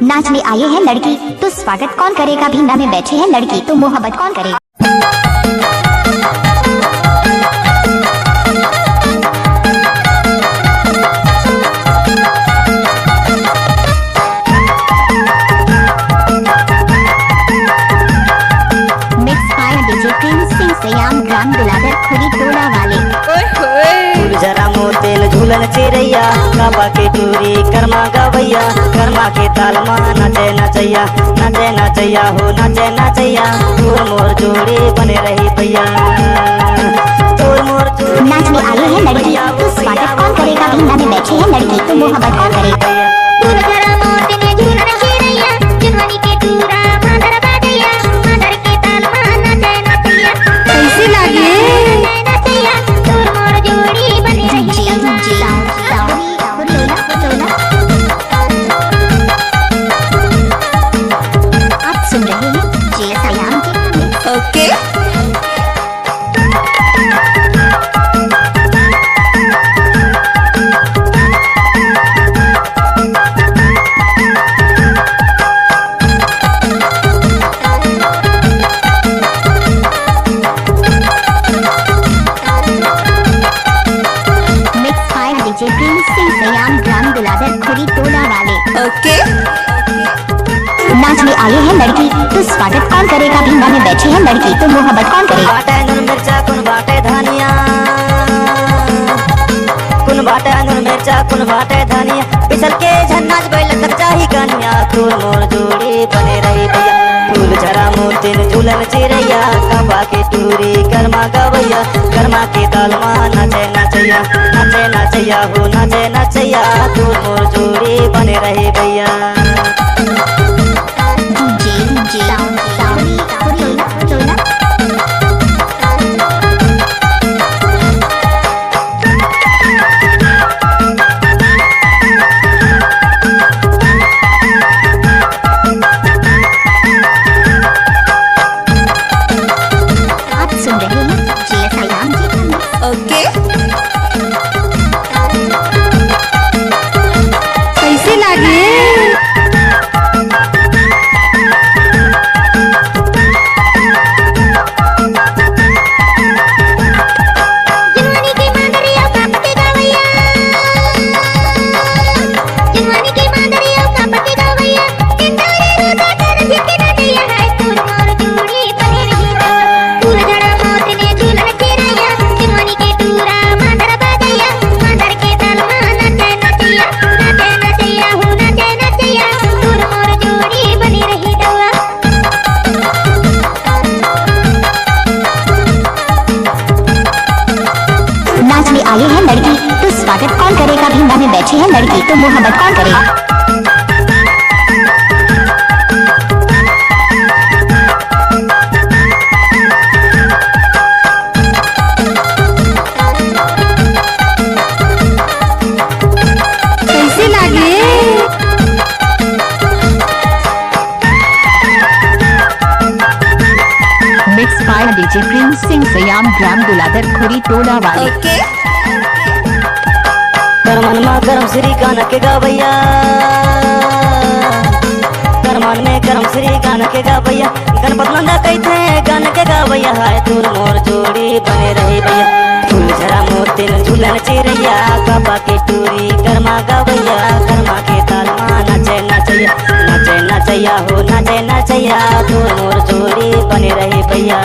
नाचने आई है लड़की तो स्वागत कौन करेगा, भिंडा में बैठे हैं लड़की तो मोहब्बत कौन करेगा। जरा मोतेल झूलन चिरैया काबा के टूरी कर्मा गवैया कर्मा के ताल मा नाचे नचैया नाचे नचैया हो नाचे नचैया तोर मोर जोड़ी बने रही भैया तोर मोर जोड़ी नाचने आई है लड़की तो स्वागत कौन करेगा, भिंडा में बैठे हैं लड़की तो मोहब्बत कौन करेगा। नाचने आए हैं लड़की तो स्वागत कौन करेगा, भिंडा में बैठे हैं लड़की तो मोहब्बत कौन करेगा। बाटे नून मिर्चा कुन बाटे धनिया कुन बाटे नून मिर्चा कुन बाटे धनिया पिसल के झन्नाज बैल कच्चा ही कन्या तोर मोर जोड़ी बने रही भैया फूल झरा मोतिन झूलन चिरैया काबा के टूरी कर्मा गवैया कर्मा के ताल मा नाचे नचैया नाचे नचैया हो नाचे नचैया तोर मोर जोड़ी बने रही भैया। कैसे लागे आए हैं लड़की तो स्वागत कौन करेगा, भिंडा में बैठे हैं लड़की तो मोहब्बत कौन करेगा। कैसे लागे mix by DJ Prince Singh सयाम ग्राम दुलाधर खुरी टोला वाले। करमन मा करम श्री गान के गवैया करमन में करम श्री गान के गवैया गणपत नंदा कहते गान के गवैया हाय तोर मोर जोड़ी बने रही भैया फूल झरा मोतिन झूलन चिरैया काबा के टूरी कर्मा गवैया कर्मा के ताल मा नाचे नचैया नाचे नचैया हो नाचे नचैया तोर मोर जोड़ी बने रही भैया।